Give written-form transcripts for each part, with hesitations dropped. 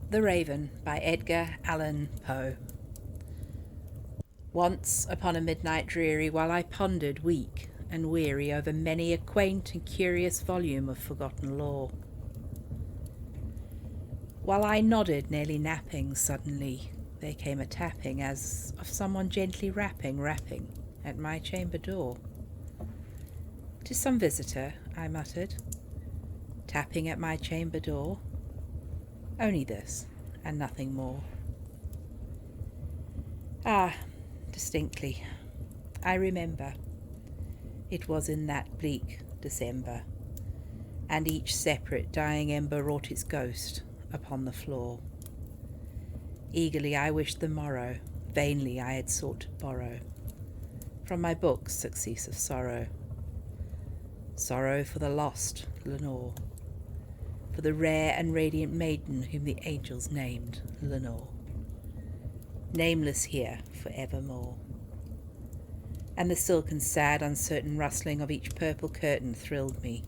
The Raven by Edgar Allan Poe. Once upon a midnight dreary, while I pondered weak and weary over many a quaint and curious volume of forgotten lore, while I nodded, nearly napping, suddenly there came a tapping as of someone gently rapping at my chamber door. "'Tis some visitor," I muttered, "tapping at my chamber door. Only this, and nothing more." Ah, distinctly, I remember. It was in that bleak December, and each separate dying ember wrought its ghost upon the floor. Eagerly I wished the morrow, vainly I had sought to borrow from my books success of sorrow. Sorrow for the lost Lenore, for the rare and radiant maiden whom the angels named Lenore, nameless here for evermore. And the silken, sad, uncertain rustling of each purple curtain thrilled me,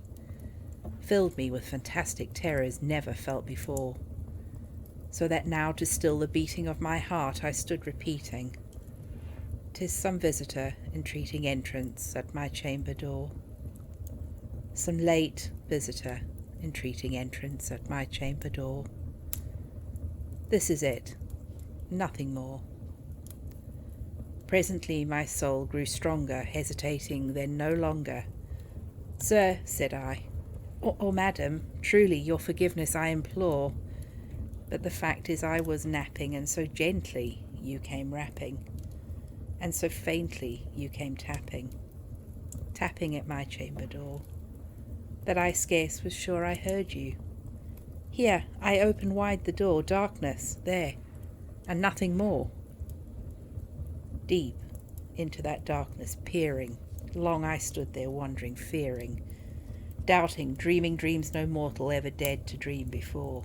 filled me with fantastic terrors never felt before, so that now to still the beating of my heart I stood repeating, "'Tis some visitor entreating entrance at my chamber door, some late visitor entreating entrance at my chamber door. This is it, nothing more." Presently my soul grew stronger, hesitating then no longer. "Sir," said I, or madam, truly your forgiveness I implore, but the fact is I was napping, and so gently you came rapping, and so faintly you came tapping at my chamber door, that I scarce was sure I heard you. Here, I open wide the door, darkness, there, and nothing more." Deep into that darkness peering, long I stood there wondering, fearing, doubting, dreaming dreams no mortal ever dared to dream before.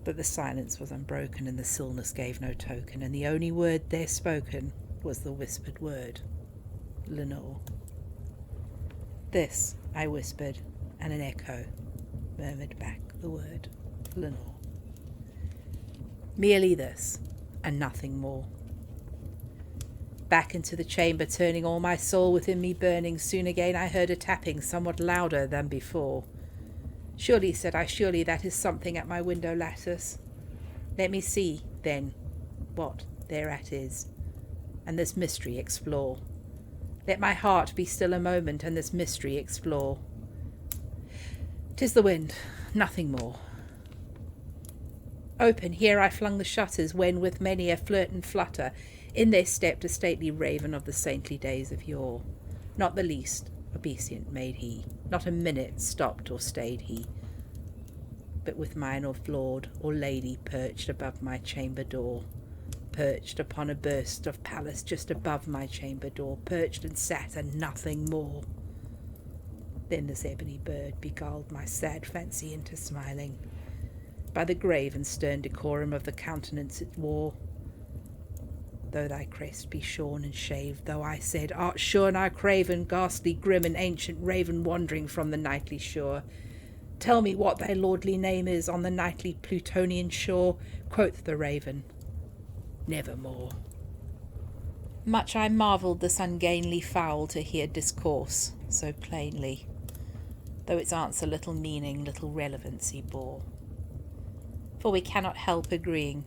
But the silence was unbroken, and the stillness gave no token, and the only word there spoken was the whispered word, "Lenore." "This," I whispered, and an echo murmured back the word, "Lenore." Merely this, and nothing more. Back into the chamber, turning all my soul within me burning, soon again I heard a tapping somewhat louder than before. "Surely," said I, "surely that is something at my window lattice. Let me see, then, what thereat is, and this mystery explore. Let my heart be still a moment, and this mystery explore. 'Tis the wind, nothing more." Open, here I flung the shutters, when with many a flirt and flutter in there stepped a stately raven of the saintly days of yore. Not the least obeisant made he, not a minute stopped or stayed he, but with mine of lord or lady perched above my chamber door, perched upon a burst of palace just above my chamber door, perched and sat, and nothing more. Then this ebony bird beguiled my sad fancy into smiling, by the grave and stern decorum of the countenance it wore. "Though thy crest be shorn and shaved, though," I said, "art sure now craven, ghastly, grim, and ancient raven wandering from the nightly shore, tell me what thy lordly name is on the nightly Plutonian shore." Quoth the raven, "Nevermore." Much I marvelled this ungainly fowl to hear discourse so plainly, though its answer little meaning, little relevancy bore. For we cannot help agreeing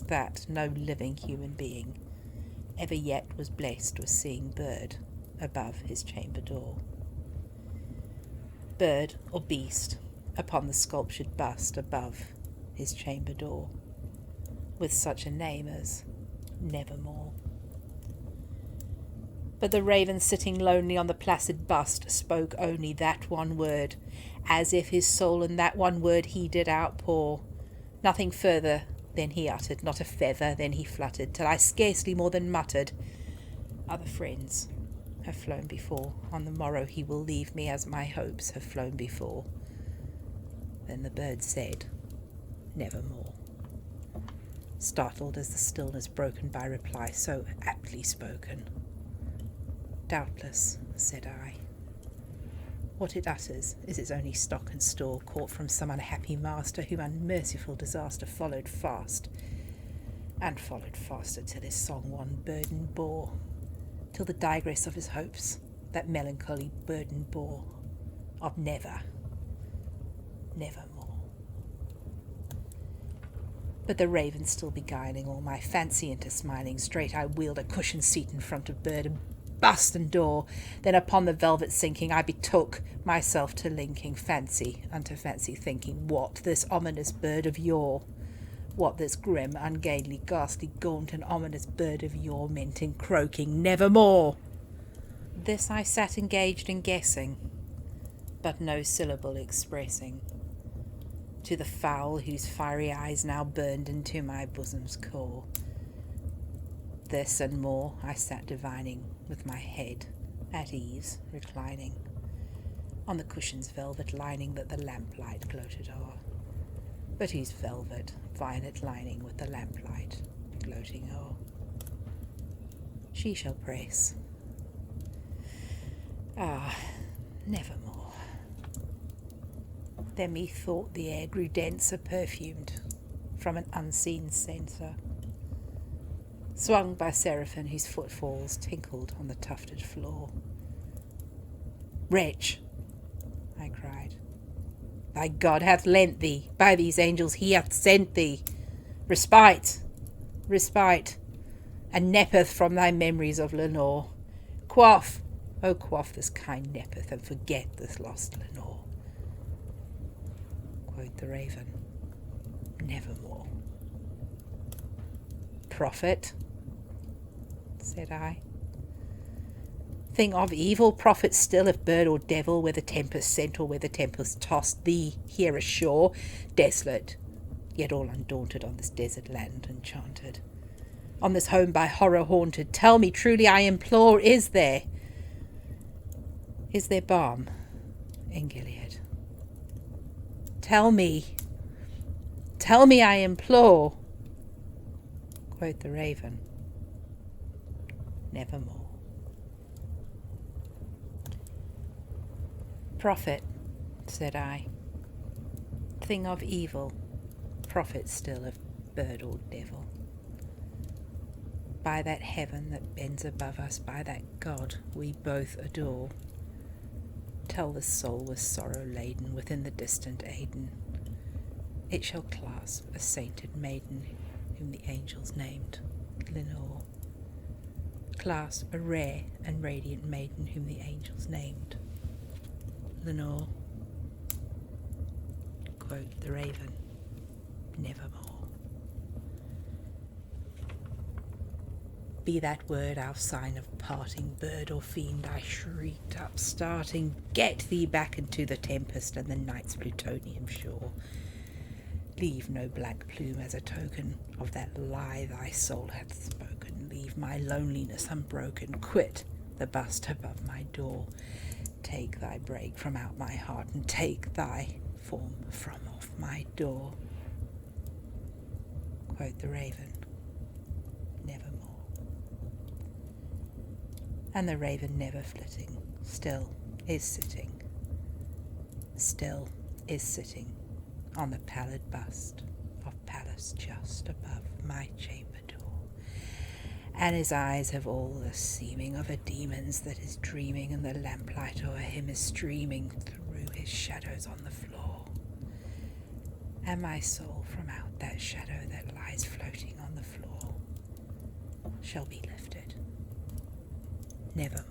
that no living human being ever yet was blessed with seeing bird above his chamber door. Bird or beast upon the sculptured bust above his chamber door, with such a name as Nevermore. But the raven sitting lonely on the placid bust spoke only that one word, as if his soul in that one word he did outpour. Nothing further then he uttered, not a feather then he fluttered, till I scarcely more than muttered, "Other friends have flown before, on the morrow he will leave me as my hopes have flown before." Then the bird said, "Nevermore," startled as the stillness broken by reply so aptly spoken. "Doubtless," said I, What it utters is its only stock and store, caught from some unhappy master whom unmerciful disaster followed fast, and followed faster till his song one burden bore, till the digress of his hopes that melancholy burden bore, of never, nevermore. But the raven still beguiling all my fancy into smiling, straight I wheeled a cushioned seat in front of bird and bust and door. Then upon the velvet sinking I betook myself to linking fancy unto fancy, thinking what this ominous bird of yore, what this grim, ungainly, ghastly, gaunt and ominous bird of yore meant in croaking nevermore. This I sat engaged in guessing, but no syllable expressing, to the fowl whose fiery eyes now burned into my bosom's core. This and more I sat divining, with my head at ease reclining on the cushion's velvet lining that the lamplight gloated o'er, but whose velvet violet lining with the lamplight gloating o'er she shall press. Ah, nevermore. Then methought the air grew denser, perfumed from an unseen censer, swung by seraphim whose footfalls tinkled on the tufted floor. Wretch, I cried, thy God hath lent thee, by these angels he hath sent thee, respite, respite, and nepeth from thy memories of Lenore. Quaff, oh quaff this kind nepeth, and forget this lost Lenore. Quoth the raven, nevermore. Prophet, said I, thing of evil, prophet still, if bird or devil, where the tempest sent or where the tempest tossed thee here ashore, desolate, yet all undaunted on this desert land enchanted, on this home by horror haunted, tell me truly, I implore, is there balm in Gilead? Tell me, I implore. Quoth the raven, nevermore. Prophet, said I, thing of evil, prophet still, of bird or devil, by that heaven that bends above us, by that God we both adore, tell the soul with sorrow laden within the distant Aden, it shall clasp a sainted maiden whom the angels named Lenore. Clasp a rare and radiant maiden whom the angels named Lenore. Quoth the raven, nevermore. Be that word our sign of parting, bird or fiend, I shrieked up, starting, get thee back into the tempest and the night's plutonium shore. Leave no black plume as a token of that lie thy soul hath spoken. Leave my loneliness unbroken. Quit the bust above my door. Take thy break from out my heart, and take thy form from off my door. Quoth the raven, nevermore. And the raven, never flitting, still is sitting on the pallid bust of Pallas just above my chamber door, and his eyes have all the seeming of a demon's that is dreaming, and the lamplight o'er him is streaming through his shadows on the floor, and my soul from out that shadow that lies floating on the floor shall be lifted nevermore.